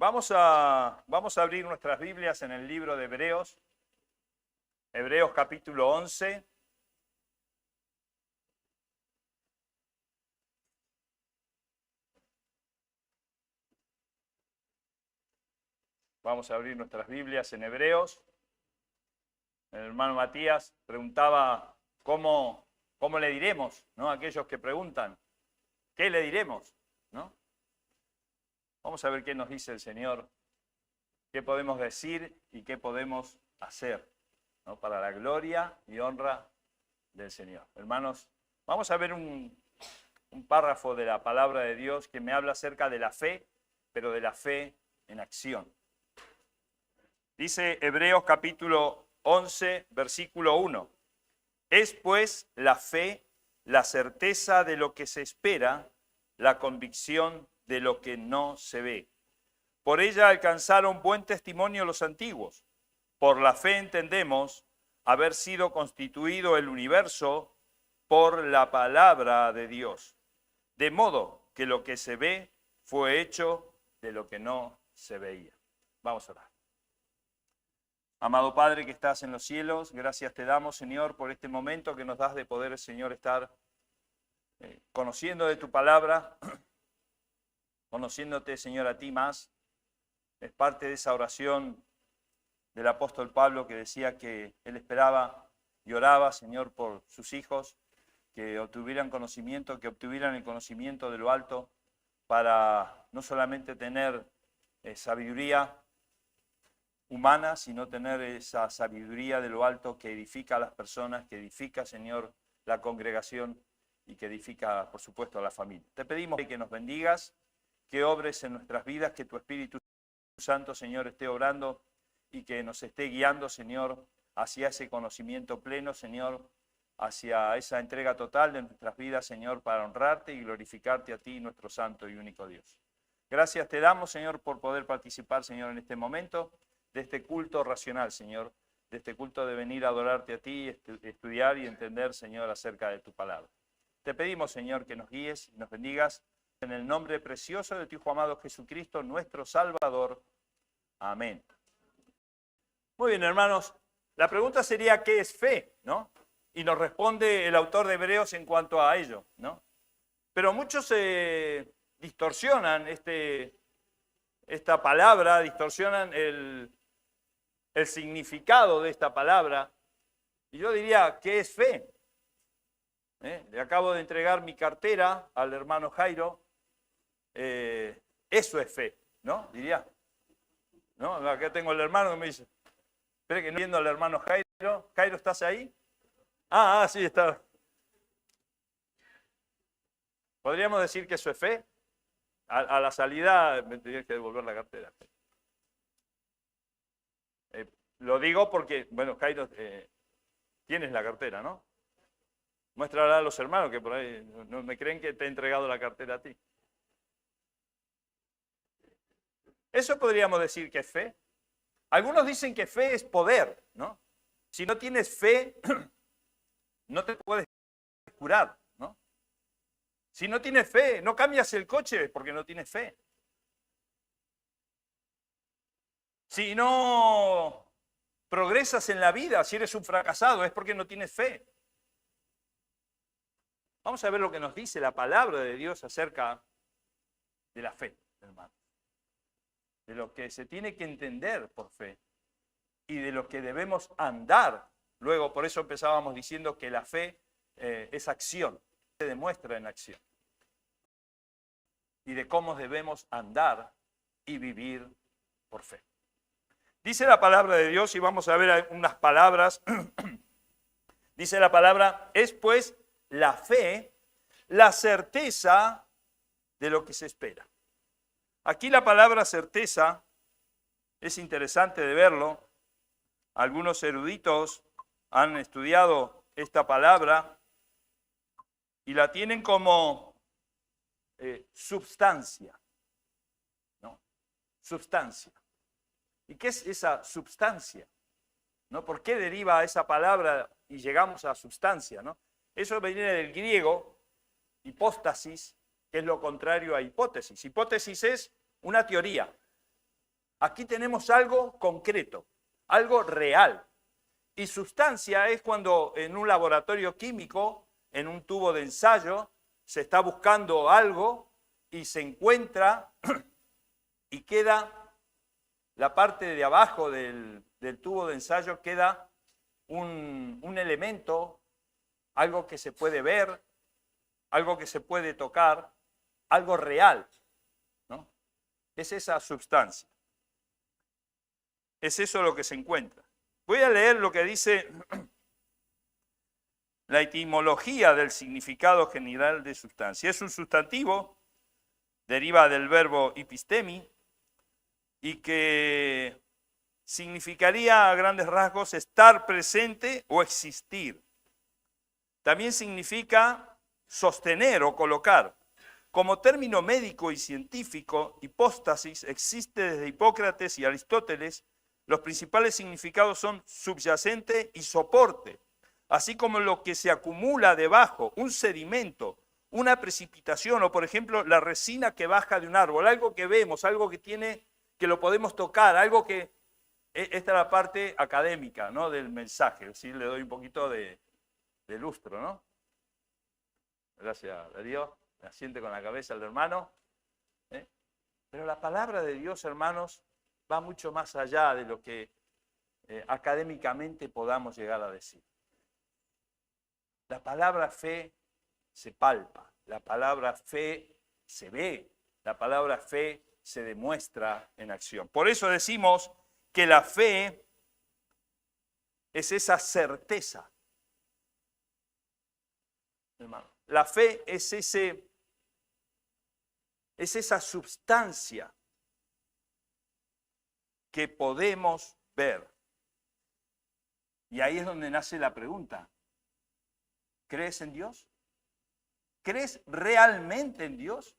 Vamos a abrir nuestras Biblias en el libro de Hebreos, Hebreos capítulo 11. Vamos a abrir nuestras Biblias en Hebreos. El hermano Matías preguntaba cómo le diremos, ¿no? A aquellos que preguntan, ¿qué le diremos? ¿No? Vamos a ver qué nos dice el Señor, qué podemos decir y qué podemos hacer, ¿no? Para la gloria y honra del Señor. Hermanos, vamos a ver un párrafo de la palabra de Dios que me habla acerca de la fe, pero de la fe en acción. Dice Hebreos capítulo 11, versículo 1. Es pues la fe, la certeza de lo que se espera, la convicción de lo que no se ve. Por ella alcanzaron buen testimonio los antiguos. Por la fe entendemos haber sido constituido el universo por la palabra de Dios. De modo que lo que se ve fue hecho de lo que no se veía. Vamos a orar. Amado Padre que estás en los cielos, gracias te damos, Señor, por este momento que nos das de poder, Señor, estar conociendo de tu palabra, conociéndote, Señor, a ti más. Es parte de esa oración del apóstol Pablo que decía que él esperaba y oraba, Señor, por sus hijos, que obtuvieran conocimiento, que obtuvieran el conocimiento de lo alto para no solamente tener sabiduría humana, sino tener esa sabiduría de lo alto que edifica a las personas, que edifica, Señor, la congregación y que edifica, por supuesto, a la familia. Te pedimos que nos bendigas, que obres en nuestras vidas, que tu Espíritu Santo, Señor, esté obrando y que nos esté guiando, Señor, hacia ese conocimiento pleno, Señor, hacia esa entrega total de nuestras vidas, Señor, para honrarte y glorificarte a ti, nuestro santo y único Dios. Gracias te damos, Señor, por poder participar, Señor, en este momento de este culto racional, Señor, de este culto de venir a adorarte a ti, estudiar y entender, Señor, acerca de tu palabra. Te pedimos, Señor, que nos guíes y nos bendigas en el nombre precioso de tu Hijo amado Jesucristo, nuestro Salvador. Amén. Muy bien, hermanos. La pregunta sería, ¿qué es fe? ¿No? Y nos responde el autor de Hebreos en cuanto a ello, ¿no? Pero muchos distorsionan esta palabra, distorsionan el significado de esta palabra. Y yo diría, ¿qué es fe? Le acabo de entregar mi cartera al hermano Jairo. Eso es fe, ¿no? Diría. ¿No? Acá tengo al hermano que me dice, espere que no viendo al hermano Jairo. Jairo, ¿estás ahí? Sí, está. ¿Podríamos decir que eso es fe? A la salida me tendría que devolver la cartera. Lo digo porque, bueno, Jairo, tienes la cartera, ¿no? Muéstrala a los hermanos que por ahí no me creen que te he entregado la cartera a ti. Eso podríamos decir que es fe. Algunos dicen que fe es poder, ¿no? Si no tienes fe, no te puedes curar, ¿no? Si no tienes fe, no cambias el coche porque no tienes fe. Si no progresas en la vida, si eres un fracasado, es porque no tienes fe. Vamos a ver lo que nos dice la palabra de Dios acerca de la fe, hermano. De lo que se tiene que entender por fe y de lo que debemos andar. Luego, por eso empezábamos diciendo que la fe es acción, se demuestra en acción. Y de cómo debemos andar y vivir por fe. Dice la palabra de Dios, y vamos a ver unas palabras. Dice la palabra, es pues la fe, la certeza de lo que se espera. Aquí la palabra certeza es interesante de verlo. Algunos eruditos han estudiado esta palabra y la tienen como substancia, ¿no? Substancia. ¿Y qué es esa substancia? ¿No? ¿Por qué deriva esa palabra y llegamos a substancia? ¿No? Eso viene del griego, hipóstasis, que es lo contrario a hipótesis. Hipótesis es una teoría, Aquí tenemos algo concreto, algo real. Y sustancia es cuando en un laboratorio químico, en un tubo de ensayo, se está buscando algo y se encuentra y queda la parte de abajo del tubo de ensayo, queda un elemento, algo que se puede ver, algo que se puede tocar, algo real, ¿no? Es esa sustancia. Es eso lo que se encuentra. Voy a leer lo que dice la etimología del significado general de sustancia. Es un sustantivo, deriva del verbo epistemi, y que significaría a grandes rasgos estar presente o existir. También significa sostener o colocar. Como término médico y científico, hipóstasis existe desde Hipócrates y Aristóteles. Los principales significados son subyacente y soporte, así como lo que se acumula debajo, un sedimento, una precipitación o, por ejemplo, la resina que baja de un árbol, algo que vemos, algo que tiene, que lo podemos tocar, algo que... Esta es la parte académica, ¿no?, del mensaje. Sí, le doy un poquito de lustro, ¿no? Gracias a Dios. Asiente con la cabeza el hermano. Pero la palabra de Dios, hermanos, va mucho más allá de lo que académicamente podamos llegar a decir. La palabra fe se palpa, la palabra fe se ve, la palabra fe se demuestra en acción. Por eso decimos que la fe es esa certeza. Hermano, la fe es esa substancia que podemos ver. Y ahí es donde nace la pregunta. ¿Crees en Dios? ¿Crees realmente en Dios?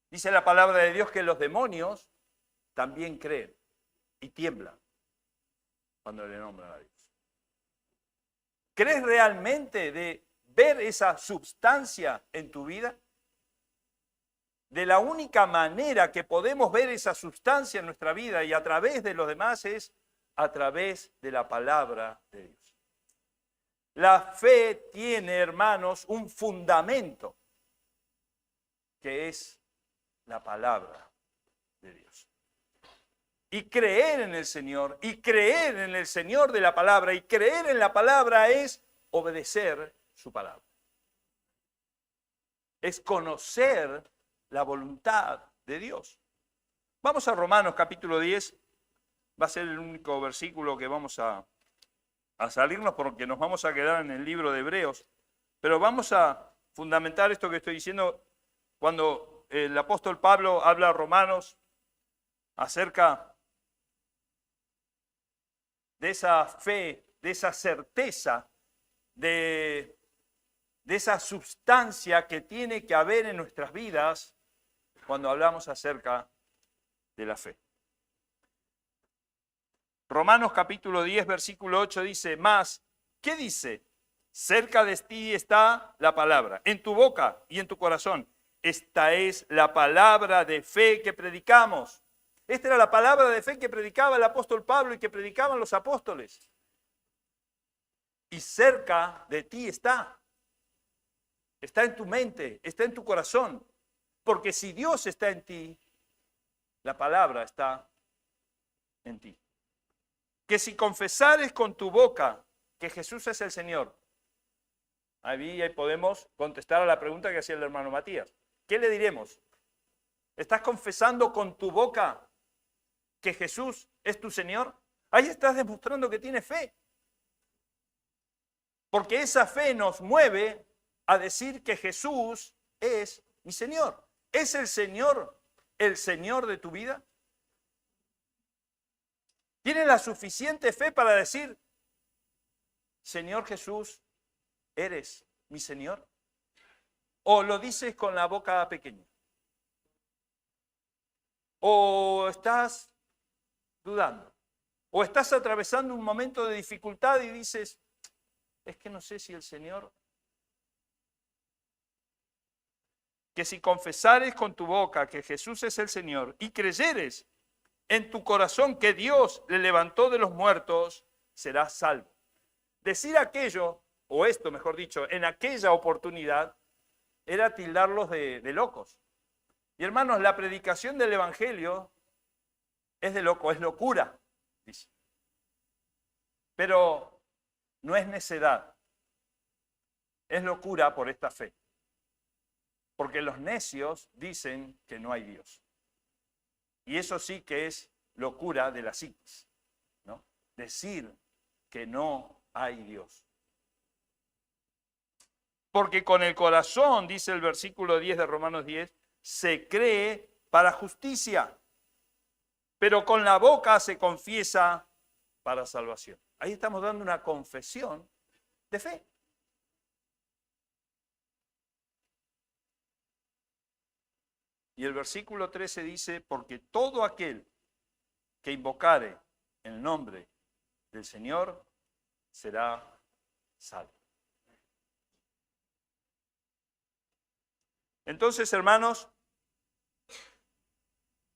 Dice la palabra de Dios que los demonios también creen y tiemblan cuando le nombran a Dios. ¿Crees realmente de ver esa substancia en tu vida? De la única manera que podemos ver esa sustancia en nuestra vida y a través de los demás es a través de la palabra de Dios. La fe tiene, hermanos, un fundamento que es la palabra de Dios. Y creer en el Señor, y creer en el Señor de la palabra, y creer en la palabra es obedecer su palabra. Es conocer la voluntad de Dios. Vamos a Romanos capítulo 10, va a ser el único versículo que vamos a salirnos porque nos vamos a quedar en el libro de Hebreos, pero vamos a fundamentar esto que estoy diciendo cuando el apóstol Pablo habla a Romanos acerca de esa fe, de esa certeza, de esa sustancia que tiene que haber en nuestras vidas cuando hablamos acerca de la fe. Romanos capítulo 10, versículo 8 dice, más, ¿qué dice? Cerca de ti está la palabra, en tu boca y en tu corazón. Esta es la palabra de fe que predicamos. Esta era la palabra de fe que predicaba el apóstol Pablo y que predicaban los apóstoles. Y cerca de ti está. Está en tu mente, está en tu corazón. Porque si Dios está en ti, la palabra está en ti. Que si confesares con tu boca que Jesús es el Señor, ahí podemos contestar a la pregunta que hacía el hermano Matías. ¿Qué le diremos? ¿Estás confesando con tu boca que Jesús es tu Señor? Ahí estás demostrando que tienes fe. Porque esa fe nos mueve a decir que Jesús es mi Señor. ¿Es el Señor de tu vida? ¿Tienes la suficiente fe para decir, Señor Jesús, eres mi Señor? ¿O lo dices con la boca pequeña? ¿O estás dudando? ¿O estás atravesando un momento de dificultad y dices, es que no sé si el Señor que si confesares con tu boca que Jesús es el Señor y creyeres en tu corazón que Dios le levantó de los muertos, serás salvo. Decir aquello, o esto mejor dicho, en aquella oportunidad, era tildarlos de locos. Y hermanos, la predicación del Evangelio es de loco, es locura, dice. Pero no es necedad, es locura por esta fe. Porque los necios dicen que no hay Dios. Y eso sí que es locura de la psiquis, ¿no? Decir que no hay Dios. Porque con el corazón, dice el versículo 10 de Romanos 10, se cree para justicia, pero con la boca se confiesa para salvación. Ahí estamos dando una confesión de fe. Y el versículo 13 dice, porque todo aquel que invocare el nombre del Señor será salvo. Entonces, hermanos,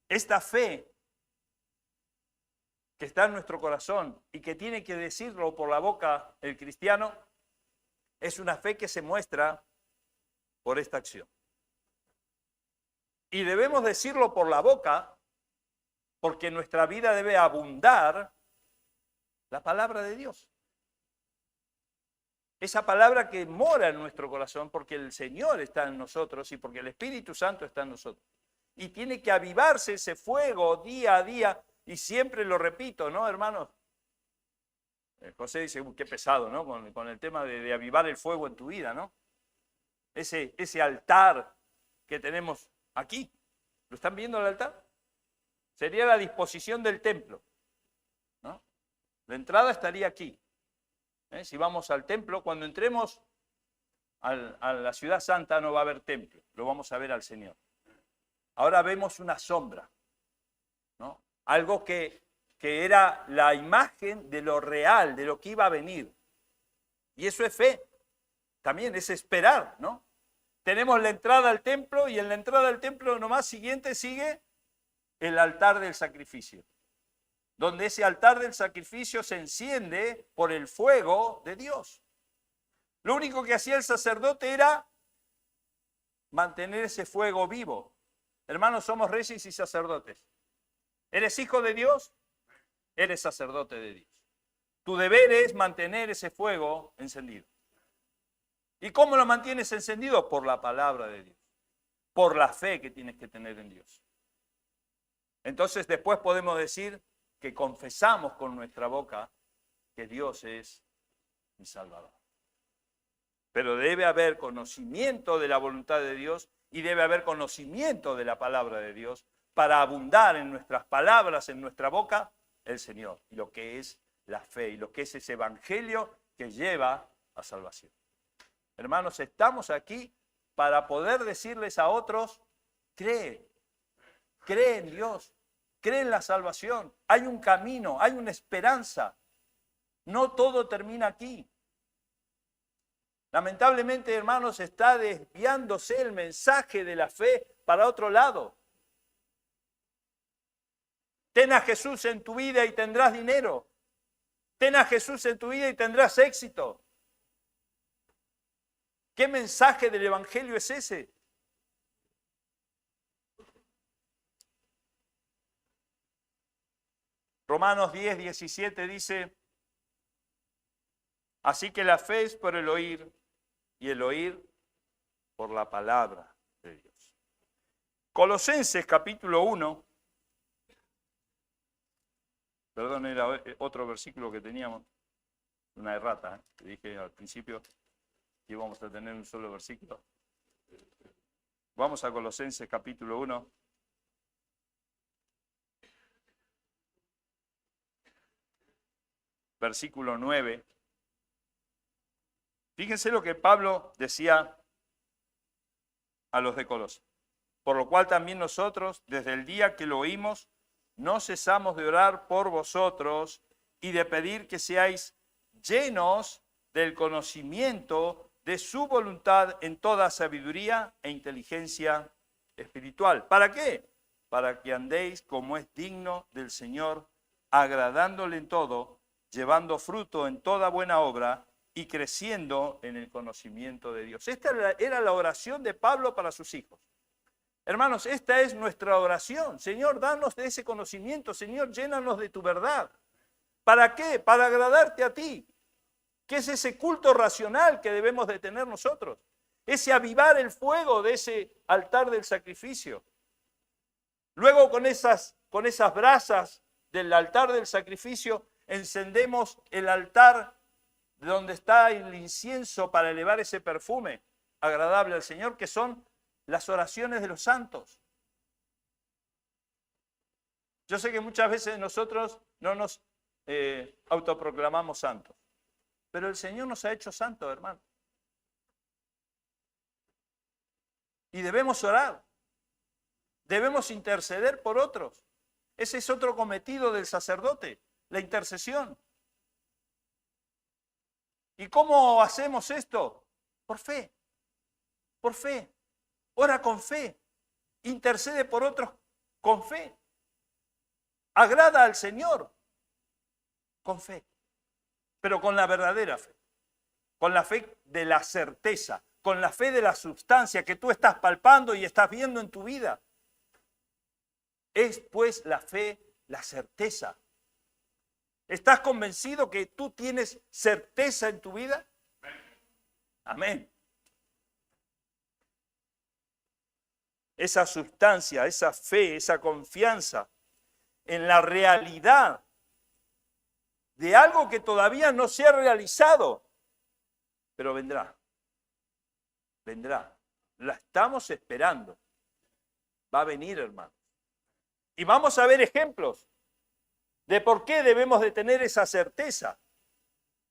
esta fe que está en nuestro corazón y que tiene que decirlo por la boca el cristiano, es una fe que se muestra por esta acción. Y debemos decirlo por la boca porque nuestra vida debe abundar la palabra de Dios. Esa palabra que mora en nuestro corazón porque el Señor está en nosotros y porque el Espíritu Santo está en nosotros. Y tiene que avivarse ese fuego día a día y siempre lo repito, ¿no, hermanos? José dice, qué pesado, ¿no? Con el tema de avivar el fuego en tu vida, ¿no? Ese altar que tenemos aquí. ¿Lo están viendo el altar? Sería la disposición del templo, ¿no? La entrada estaría aquí. Si vamos al templo, cuando entremos a la ciudad santa no va a haber templo, lo vamos a ver al Señor. Ahora vemos una sombra, ¿no? Algo que era la imagen de lo real, de lo que iba a venir. Y eso es fe, también es esperar, ¿no? Tenemos la entrada al templo y en la entrada al templo nomás siguiente sigue el altar del sacrificio, donde ese altar del sacrificio se enciende por el fuego de Dios. Lo único que hacía el sacerdote era mantener ese fuego vivo. Hermanos, somos reyes y sacerdotes. ¿Eres hijo de Dios? Eres sacerdote de Dios. Tu deber es mantener ese fuego encendido. ¿Y cómo lo mantienes encendido? Por la palabra de Dios, por la fe que tienes que tener en Dios. Entonces después podemos decir que confesamos con nuestra boca que Dios es mi Salvador. Pero debe haber conocimiento de la voluntad de Dios y debe haber conocimiento de la palabra de Dios para abundar en nuestras palabras, en nuestra boca, el Señor. Y lo que es la fe y lo que es ese evangelio que lleva a salvación. Hermanos, estamos aquí para poder decirles a otros, cree en Dios. Cree en la salvación, hay un camino, hay una esperanza. No todo termina aquí. Lamentablemente, hermanos, está desviándose el mensaje de la fe para otro lado. Ten a Jesús en tu vida y tendrás dinero. Ten a Jesús en tu vida y tendrás éxito. ¿Qué mensaje del Evangelio es ese? Romanos 10, 17 dice, así que la fe es por el oír y el oír por la palabra de Dios. Colosenses capítulo 1, perdón, era otro versículo que teníamos, una errata, que dije al principio que íbamos a tener un solo versículo. Vamos a Colosenses capítulo 1. Versículo 9. Fíjense lo que Pablo decía a los de Colosas. Por lo cual también nosotros, desde el día que lo oímos, no cesamos de orar por vosotros y de pedir que seáis llenos del conocimiento de su voluntad en toda sabiduría e inteligencia espiritual. ¿Para qué? Para que andéis como es digno del Señor, agradándole en todo, llevando fruto en toda buena obra y creciendo en el conocimiento de Dios. Esta era la oración de Pablo para sus hijos. Hermanos, esta es nuestra oración. Señor, danos de ese conocimiento. Señor, llénanos de tu verdad. ¿Para qué? Para agradarte a ti. ¿Qué es ese culto racional que debemos de tener nosotros? Ese avivar el fuego de ese altar del sacrificio. Luego con esas brasas del altar del sacrificio encendemos el altar donde está el incienso para elevar ese perfume agradable al Señor, que son las oraciones de los santos. Yo sé que muchas veces nosotros no nos autoproclamamos santos, pero el Señor nos ha hecho santos, hermano. Y debemos orar, debemos interceder por otros. Ese es otro cometido del sacerdote, la intercesión. ¿Y cómo hacemos esto? Por fe, por fe. Ora con fe, intercede por otros con fe. Agrada al Señor con fe, pero con la verdadera fe, con la fe de la certeza, con la fe de la sustancia que tú estás palpando y estás viendo en tu vida. Es pues la fe, la certeza. ¿Estás convencido que tú tienes certeza en tu vida? Amén. Esa sustancia, esa fe, esa confianza en la realidad de algo que todavía no se ha realizado, pero vendrá, vendrá. La estamos esperando. Va a venir, hermano. Y vamos a ver ejemplos de por qué debemos de tener esa certeza.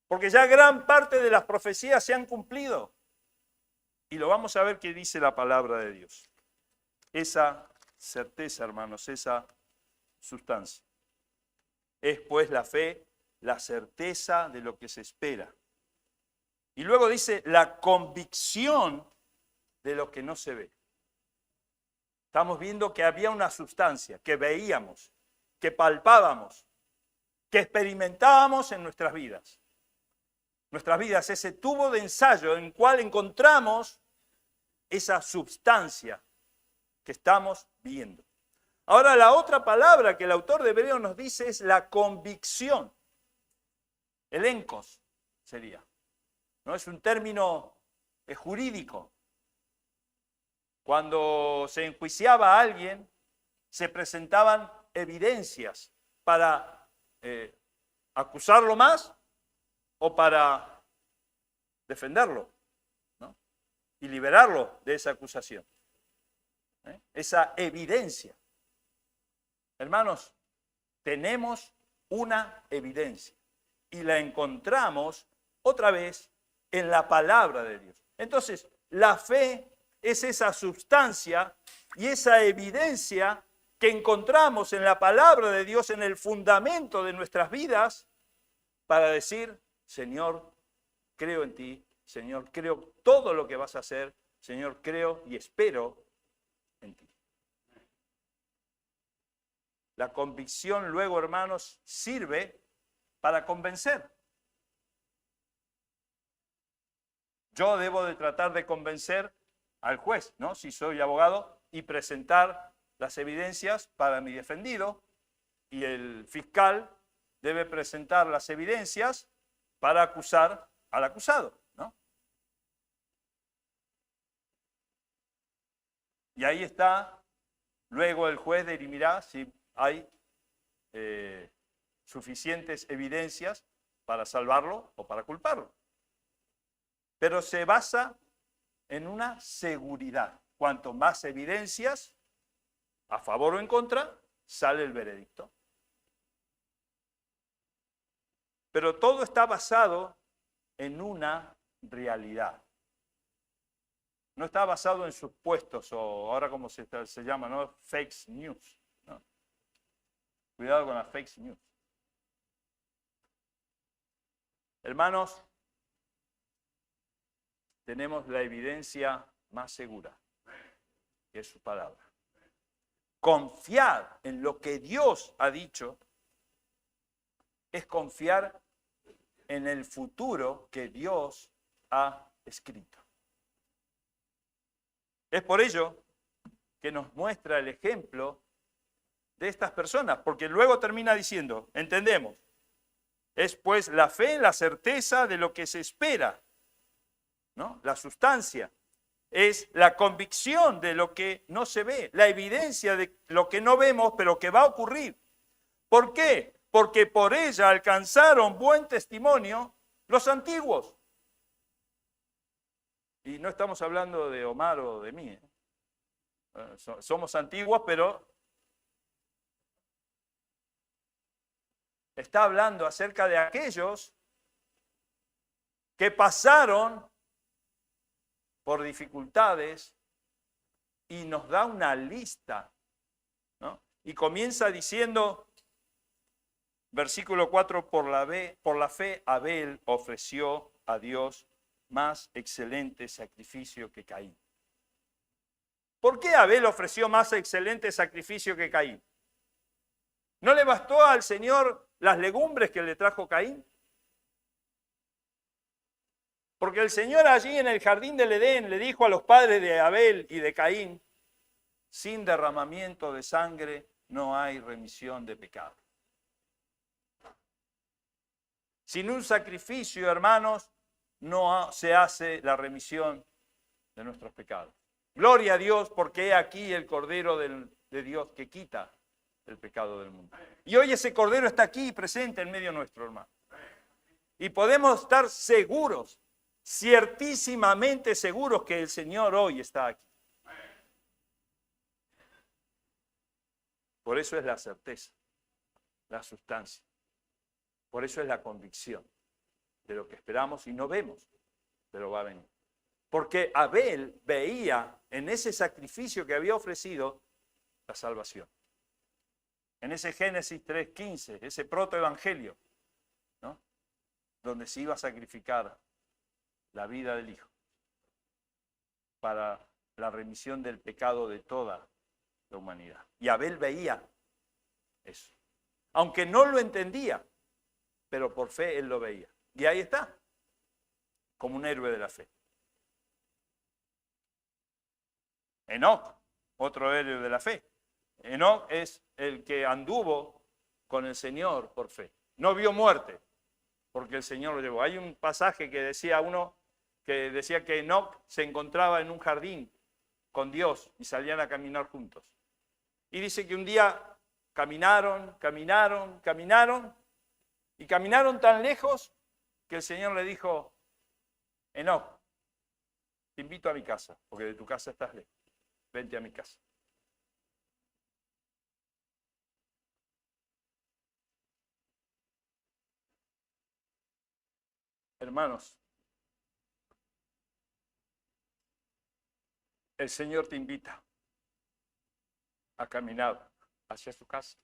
Porque ya gran parte de las profecías se han cumplido. Y lo vamos a ver qué dice la palabra de Dios. Esa certeza, hermanos, esa sustancia. Es pues la fe, la certeza de lo que se espera. Y luego dice la convicción de lo que no se ve. Estamos viendo que había una sustancia que veíamos, que palpábamos, que experimentábamos en nuestras vidas. Nuestras vidas, ese tubo de ensayo en el cual encontramos esa sustancia que estamos viendo. Ahora, la otra palabra que el autor de Hebreos nos dice es la convicción. Elencos sería. ¿No? Es un término jurídico. Cuando se enjuiciaba a alguien, se presentaban evidencias para acusarlo más o para defenderlo, ¿no? Y liberarlo de esa acusación. Esa evidencia. Hermanos, tenemos una evidencia y la encontramos otra vez en la palabra de Dios. Entonces, la fe es esa sustancia y esa evidencia que encontramos en la palabra de Dios, en el fundamento de nuestras vidas, para decir, Señor, creo en ti, Señor, creo todo lo que vas a hacer, Señor, creo y espero en ti. La convicción luego, hermanos, sirve para convencer. Yo debo de tratar de convencer al juez, ¿no? Si soy abogado, y presentar las evidencias para mi defendido, y el fiscal debe presentar las evidencias para acusar al acusado, ¿no? Y ahí está, luego el juez dirimirá si hay suficientes evidencias para salvarlo o para culparlo. Pero se basa en una seguridad. Cuanto más evidencias, a favor o en contra, sale el veredicto. Pero todo está basado en una realidad. No está basado en supuestos o ahora como se llama, ¿no? Fake news. ¿No? Cuidado con las fake news. Hermanos, tenemos la evidencia más segura, que es su palabra. Confiar en lo que Dios ha dicho es confiar en el futuro que Dios ha escrito. Es por ello que nos muestra el ejemplo de estas personas, porque luego termina diciendo, entendemos, es pues la fe, la certeza de lo que se espera, ¿no? La sustancia, es la convicción de lo que no se ve, la evidencia de lo que no vemos, pero que va a ocurrir. ¿Por qué? Porque por ella alcanzaron buen testimonio los antiguos. Y no estamos hablando de Omar o de mí. Somos antiguos, pero está hablando acerca de aquellos que pasaron por dificultades y nos da una lista, ¿no? Y comienza diciendo, versículo 4, por la fe Abel ofreció a Dios más excelente sacrificio que Caín. ¿Por qué Abel ofreció más excelente sacrificio que Caín? ¿No le bastó al Señor las legumbres que le trajo Caín? Porque el Señor allí en el jardín del Edén le dijo a los padres de Abel y de Caín, sin derramamiento de sangre no hay remisión de pecado. Sin un sacrificio, hermanos, no se hace la remisión de nuestros pecados. Gloria a Dios, porque he aquí el Cordero de Dios que quita el pecado del mundo. Y hoy ese Cordero está aquí presente en medio nuestro, hermano. Y podemos estar seguros, ciertísimamente seguros que el Señor hoy está aquí. Por eso es la certeza, la sustancia. Por eso es la convicción de lo que esperamos y no vemos, pero va a venir. Porque Abel veía en ese sacrificio que había ofrecido la salvación. En ese Génesis 3:15, ese protoevangelio, ¿no? Donde se iba a sacrificar la vida del Hijo para la remisión del pecado de toda la humanidad. Y Abel veía eso. Aunque no lo entendía, pero por fe él lo veía. Y ahí está, como un héroe de la fe. Enoc, otro héroe de la fe. Enoc es el que anduvo con el Señor por fe. No vio muerte, porque el Señor lo llevó. Hay un pasaje que decía que Enoc se encontraba en un jardín con Dios y salían a caminar juntos. Y dice que un día caminaron y caminaron tan lejos que el Señor le dijo, Enoc, te invito a mi casa, porque de tu casa estás lejos. Vente a mi casa. Hermanos, el Señor te invita a caminar hacia su casa.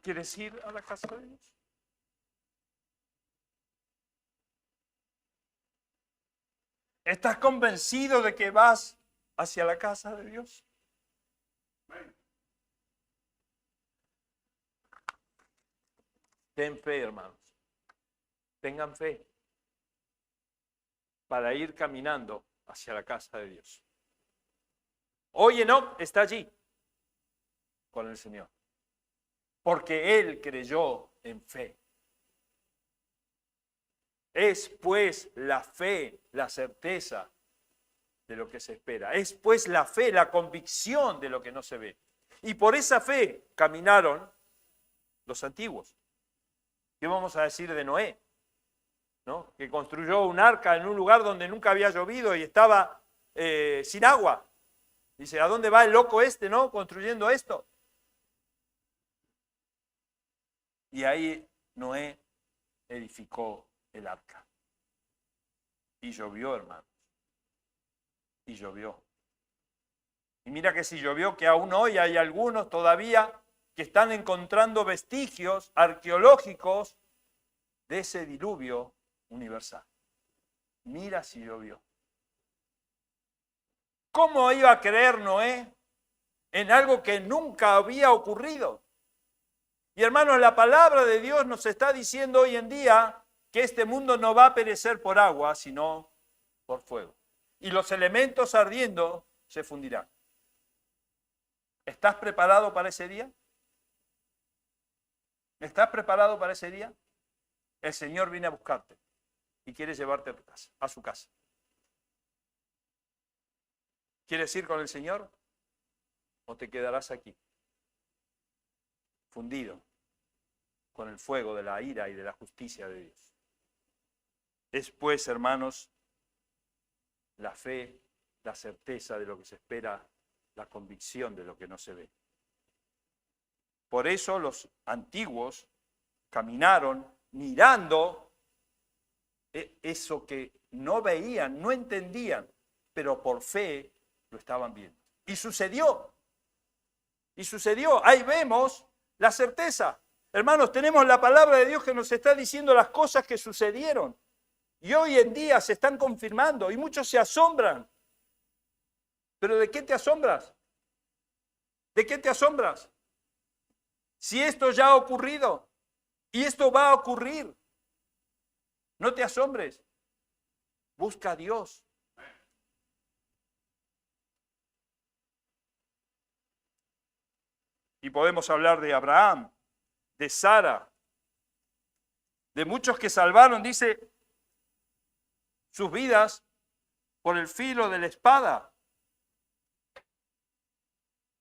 ¿Quieres ir a la casa de Dios? ¿Estás convencido de que vas hacia la casa de Dios? Ten fe, hermanos. Tengan fe para ir caminando hacia la casa de Dios. Hoy Enoc está allí con el Señor, porque él creyó en fe. Es pues la fe, la certeza de lo que se espera. Es pues la fe, la convicción de lo que no se ve. Y por esa fe caminaron los antiguos. ¿Qué vamos a decir de Noé? ¿No? Que construyó un arca en un lugar donde nunca había llovido y estaba sin agua. Dice, ¿a dónde va el loco este, no? Construyendo esto. Y ahí Noé edificó el arca. Y llovió, hermanos. Y llovió. Y mira que si llovió, que aún hoy hay algunos todavía que están encontrando vestigios arqueológicos de ese diluvio universal. Mira si llovió. ¿Cómo iba a creer Noé en algo que nunca había ocurrido? Y hermanos, la palabra de Dios nos está diciendo hoy en día que este mundo no va a perecer por agua, sino por fuego. Y los elementos ardiendo se fundirán. ¿Estás preparado para ese día? ¿Estás preparado para ese día? El Señor viene a buscarte y quiere llevarte a tu casa, a su casa. ¿Quieres ir con el Señor o te quedarás aquí, fundido con el fuego de la ira y de la justicia de Dios? Es pues, hermanos, la fe, la certeza de lo que se espera, la convicción de lo que no se ve. Por eso los antiguos caminaron mirando eso que no veían, no entendían, pero por fe lo estaban viendo. Y sucedió. Y sucedió. Ahí vemos la certeza. Hermanos, tenemos la palabra de Dios que nos está diciendo las cosas que sucedieron. Y hoy en día se están confirmando y muchos se asombran. ¿Pero de qué te asombras? ¿De qué te asombras? Si esto ya ha ocurrido y esto va a ocurrir, no te asombres. Busca a Dios. Y podemos hablar de Abraham, de Sara, de muchos que salvaron, dice, sus vidas por el filo de la espada,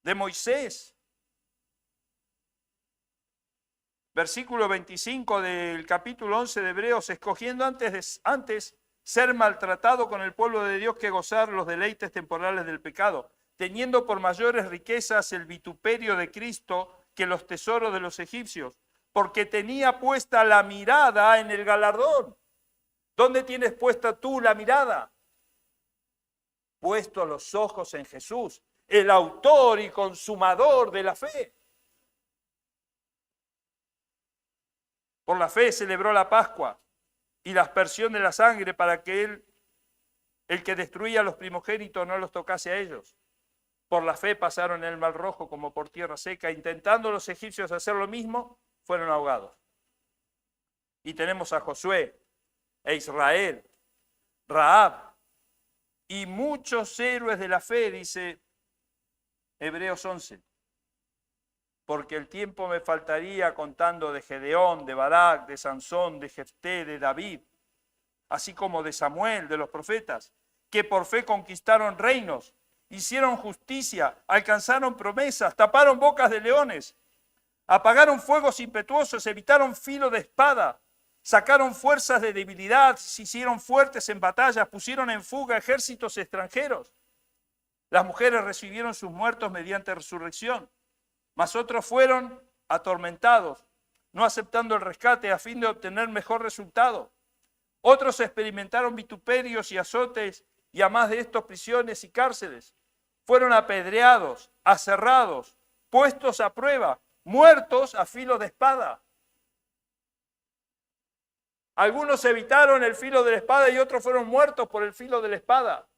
de Moisés. Versículo 25 del capítulo 11 de Hebreos, escogiendo antes ser maltratado con el pueblo de Dios que gozar los deleites temporales del pecado, teniendo por mayores riquezas el vituperio de Cristo que los tesoros de los egipcios, porque tenía puesta la mirada en el galardón. ¿Dónde tienes puesta tú la mirada? Puesto los ojos en Jesús, el autor y consumador de la fe. Por la fe celebró la Pascua y la aspersión de la sangre para que el que destruía a los primogénitos, no los tocase a ellos. Por la fe pasaron el Mar Rojo como por tierra seca, intentando los egipcios hacer lo mismo, fueron ahogados. Y tenemos a Josué, e Israel, Rahab y muchos héroes de la fe, dice Hebreos 11. Porque el tiempo me faltaría contando de Gedeón, de Barak, de Sansón, de Jefté, de David, así como de Samuel, de los profetas, que por fe conquistaron reinos, hicieron justicia, alcanzaron promesas, taparon bocas de leones, apagaron fuegos impetuosos, evitaron filo de espada, sacaron fuerzas de debilidad, se hicieron fuertes en batallas, pusieron en fuga ejércitos extranjeros. Las mujeres recibieron sus muertos mediante resurrección. Mas otros fueron atormentados, no aceptando el rescate a fin de obtener mejor resultado. Otros experimentaron vituperios y azotes y a más de estos prisiones y cárceles. Fueron apedreados, aserrados, puestos a prueba, muertos a filo de espada. Algunos evitaron el filo de la espada y otros fueron muertos por el filo de la espada.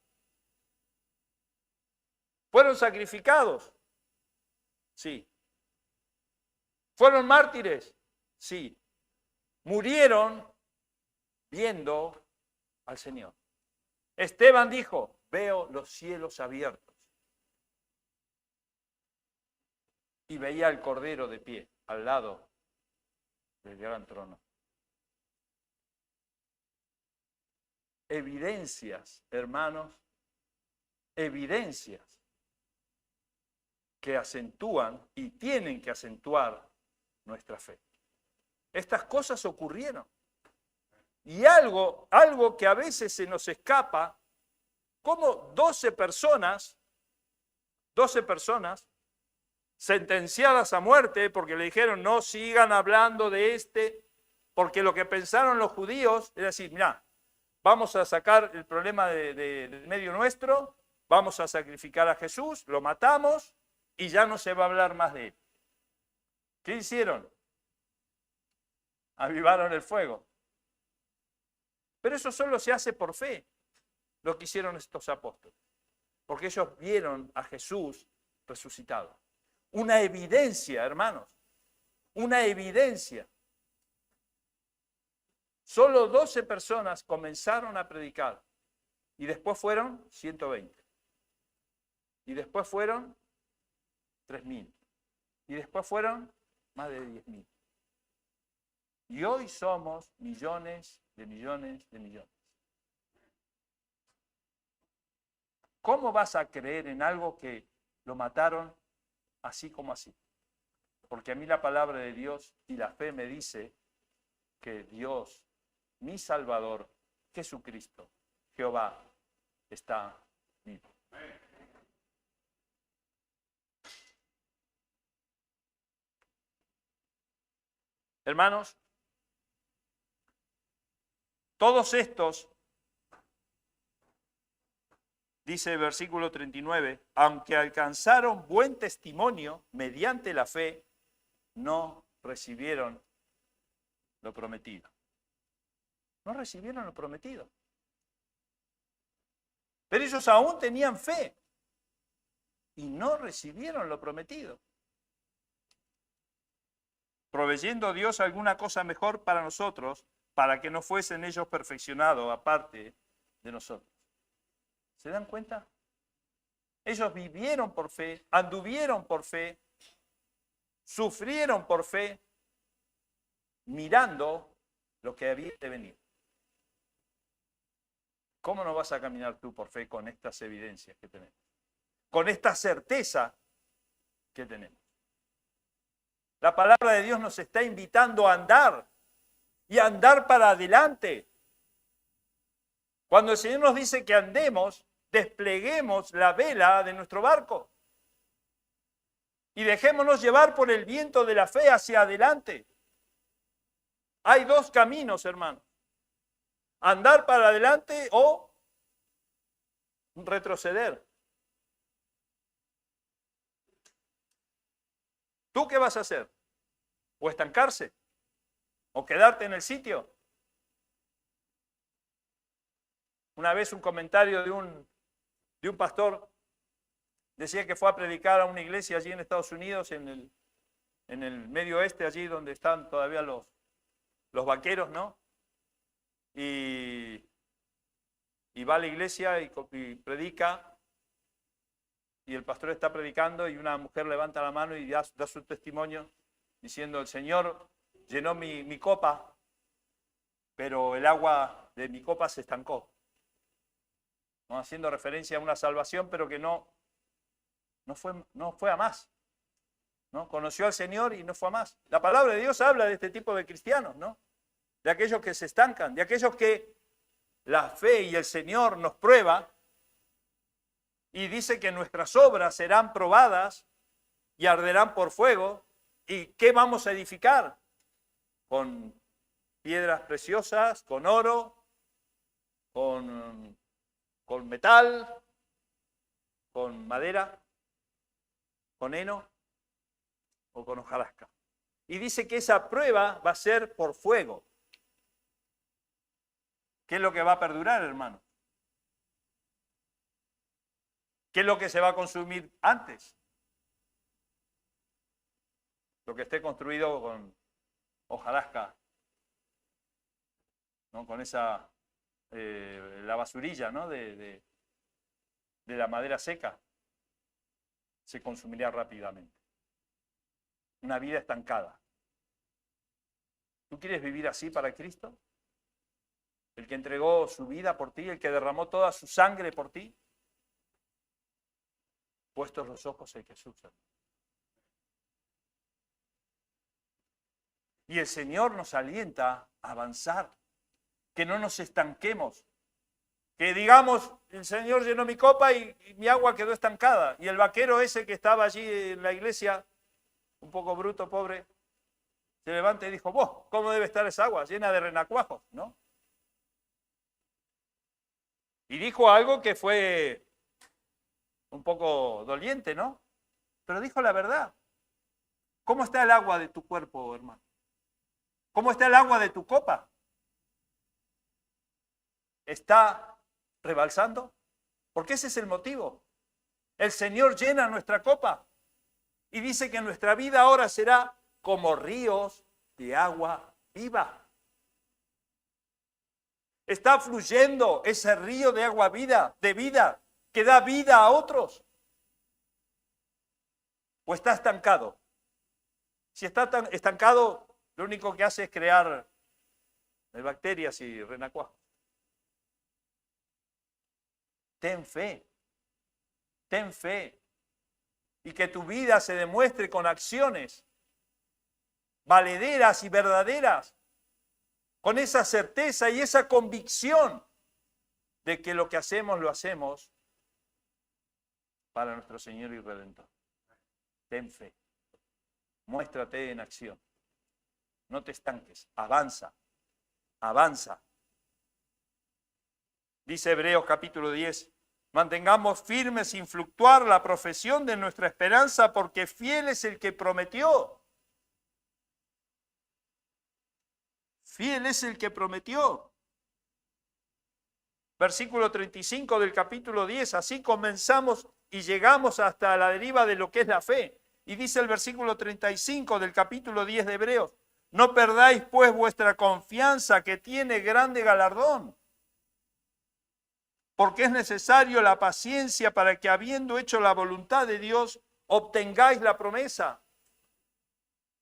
Fueron sacrificados. Sí. ¿Fueron mártires? Sí. Murieron viendo al Señor. Esteban dijo, veo los cielos abiertos. Y veía al Cordero de pie, al lado del gran trono. Evidencias, hermanos, evidencias que acentúan y tienen que acentuar nuestra fe. Estas cosas ocurrieron. Y algo que a veces se nos escapa, como 12 personas sentenciadas a muerte porque le dijeron no sigan hablando de porque lo que pensaron los judíos era decir, mira, vamos a sacar el problema del medio nuestro, vamos a sacrificar a Jesús, lo matamos y ya no se va a hablar más de él. ¿Qué hicieron? Avivaron el fuego. Pero eso solo se hace por fe, lo que hicieron estos apóstoles. Porque ellos vieron a Jesús resucitado. Una evidencia, hermanos. Una evidencia. Solo 12 personas comenzaron a predicar. Y después fueron 120. Y después fueron 3.000. Y después fueron más de 10.000. Y hoy somos millones de millones de millones. ¿Cómo vas a creer en algo que lo mataron así como así? Porque a mí la palabra de Dios y la fe me dice que Dios, mi Salvador, Jesucristo, Jehová, está vivo. Hermanos, todos estos, dice el versículo 39, aunque alcanzaron buen testimonio mediante la fe, no recibieron lo prometido. No recibieron lo prometido. Pero ellos aún tenían fe y no recibieron lo prometido. Proveyendo Dios alguna cosa mejor para nosotros, para que no fuesen ellos perfeccionados aparte de nosotros. ¿Se dan cuenta? Ellos vivieron por fe, anduvieron por fe, sufrieron por fe, mirando lo que había de venir. ¿Cómo no vas a caminar tú por fe con estas evidencias que tenemos? Con esta certeza que tenemos. La palabra de Dios nos está invitando a andar y a andar para adelante. Cuando el Señor nos dice que andemos, despleguemos la vela de nuestro barco y dejémonos llevar por el viento de la fe hacia adelante. Hay dos caminos, hermanos. Andar para adelante o retroceder. ¿Tú qué vas a hacer? ¿O estancarse? ¿O quedarte en el sitio? Una vez un comentario de un pastor decía que fue a predicar a una iglesia allí en Estados Unidos, en el medio oeste, allí donde están todavía los vaqueros, ¿no? Y va a la iglesia y predica, y el pastor está predicando y una mujer levanta la mano y da su testimonio diciendo: el Señor llenó mi copa, pero el agua de mi copa se estancó. ¿No? Haciendo referencia a una salvación, pero que no fue a más. ¿No? Conoció al Señor y no fue a más. La palabra de Dios habla de este tipo de cristianos, ¿no? De aquellos que se estancan, de aquellos que la fe y el Señor nos prueba y dice que nuestras obras serán probadas y arderán por fuego. ¿Y qué vamos a edificar? Con piedras preciosas, con oro, con metal, con madera, con heno o con hojarasca. Y dice que esa prueba va a ser por fuego. ¿Qué es lo que va a perdurar, hermano? ¿Qué es lo que se va a consumir antes? Lo que esté construido con hojarasca, ¿no? Con esa, la basurilla, ¿no? de la madera seca, se consumiría rápidamente. Una vida estancada. ¿Tú quieres vivir así para Cristo? El que entregó su vida por ti, el que derramó toda su sangre por ti. Puestos los ojos en Jesús. Y el Señor nos alienta a avanzar, que no nos estanquemos, que digamos: el Señor llenó mi copa y mi agua quedó estancada. Y el vaquero ese que estaba allí en la iglesia, un poco bruto, pobre, se levanta y dijo: vos, ¿cómo debe estar esa agua? Llena de renacuajos, ¿no? Y dijo algo que fue un poco doliente, ¿no? Pero dijo la verdad. ¿Cómo está el agua de tu cuerpo, hermano? ¿Cómo está el agua de tu copa? está rebalsando? Porque ese es el motivo. El Señor llena nuestra copa y dice que nuestra vida ahora será como ríos de agua viva. ¿Está fluyendo ese río de agua de vida, que da vida a otros? ¿O está estancado? Si está tan estancado, lo único que hace es crear bacterias y renacuajos. Ten fe. Ten fe. Y que tu vida se demuestre con acciones valederas y verdaderas, con esa certeza y esa convicción de que lo que hacemos, lo hacemos para nuestro Señor y Redentor. Ten fe. Muéstrate en acción. No te estanques. Avanza. Avanza. Dice Hebreos capítulo 10. Mantengamos firme sin fluctuar la profesión de nuestra esperanza, porque fiel es el que prometió. Fiel es el que prometió. Versículo 35 del capítulo 10. Así comenzamos y llegamos hasta la deriva de lo que es la fe. Y dice el versículo 35 del capítulo 10 de Hebreos. No perdáis pues vuestra confianza, que tiene grande galardón. Porque es necesario la paciencia para que, habiendo hecho la voluntad de Dios, obtengáis la promesa.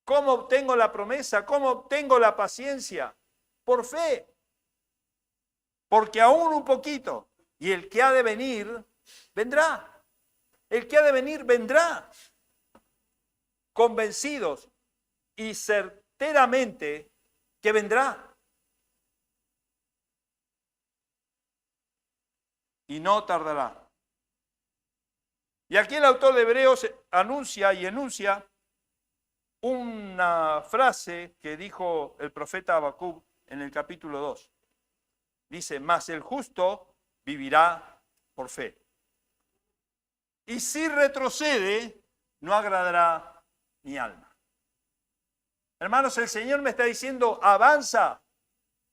¿Cómo obtengo la promesa? ¿Cómo obtengo la paciencia? Por fe. Porque aún un poquito, y el que ha de venir, vendrá. El que ha de venir, vendrá. Convencidos y certeramente que vendrá. Y no tardará. Y aquí el autor de Hebreos anuncia y enuncia una frase que dijo el profeta Habacuc en el capítulo 2. Dice, mas el justo vivirá por fe. Y si retrocede, no agradará mi alma. Hermanos, el Señor me está diciendo, avanza,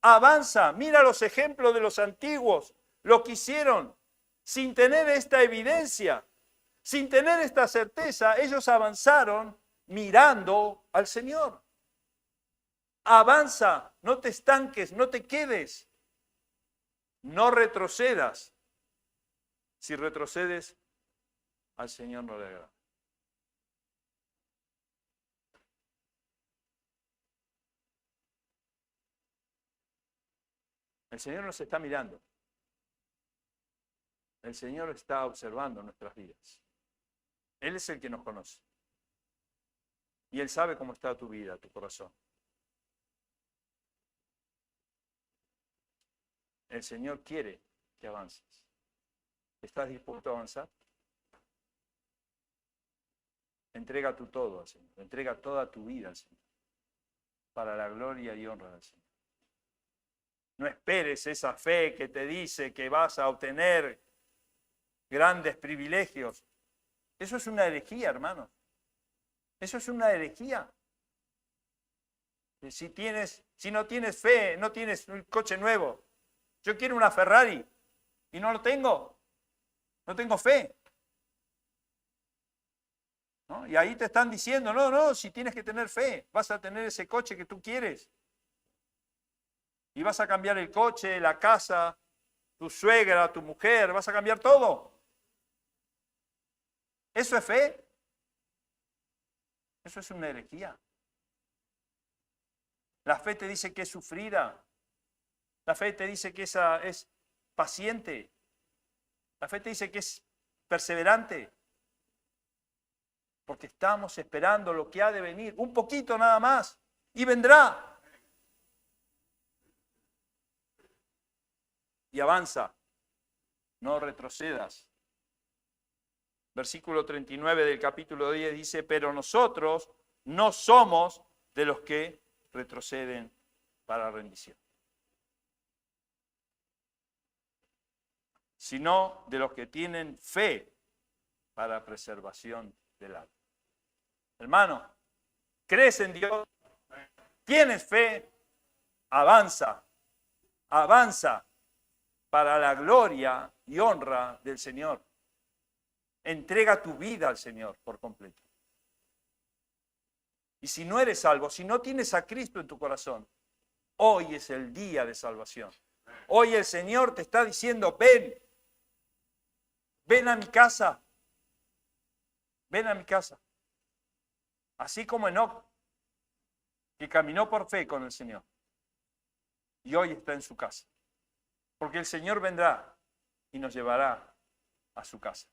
avanza. Mira los ejemplos de los antiguos, lo que hicieron sin tener esta evidencia, sin tener esta certeza. Ellos avanzaron mirando al Señor. Avanza, no te estanques, no te quedes, no retrocedas. Si retrocedes, al Señor no le agrada. El Señor nos está mirando. El Señor está observando nuestras vidas. Él es el que nos conoce. Y Él sabe cómo está tu vida, tu corazón. El Señor quiere que avances. ¿Estás dispuesto a avanzar? Entrega tu todo al Señor. Entrega toda tu vida al Señor. Para la gloria y honra del Señor. No esperes esa fe que te dice que vas a obtener grandes privilegios. Eso es una herejía, hermanos. Eso es una herejía. Si no tienes fe, no tienes un coche nuevo. Yo quiero una Ferrari y no lo tengo. No tengo fe. ¿No? Y ahí te están diciendo, no, si tienes que tener fe, vas a tener ese coche que tú quieres. Y vas a cambiar el coche, la casa, tu suegra, tu mujer, vas a cambiar todo. ¿Eso es fe? Eso es una herejía. La fe te dice que es sufrida. La fe te dice que esa es paciente. La fe te dice que es perseverante. Porque estamos esperando lo que ha de venir. Un poquito nada más. Y vendrá. Y avanza. No retrocedas. Versículo 39 del capítulo 10 dice, pero nosotros no somos de los que retroceden para rendición, sino de los que tienen fe para preservación del alma. Hermano, ¿crees en Dios? ¿Tienes fe? Avanza, avanza. para la gloria y honra del Señor. Entrega tu vida al Señor por completo. Y si no eres salvo, si no tienes a Cristo en tu corazón, hoy es el día de salvación. Hoy el Señor te está diciendo, ven, ven a mi casa, ven a mi casa. Así como Enoc, que caminó por fe con el Señor, y hoy está en su casa. Porque el Señor vendrá y nos llevará a su casa.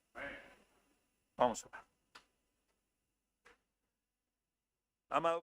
Vamos a orar. Amado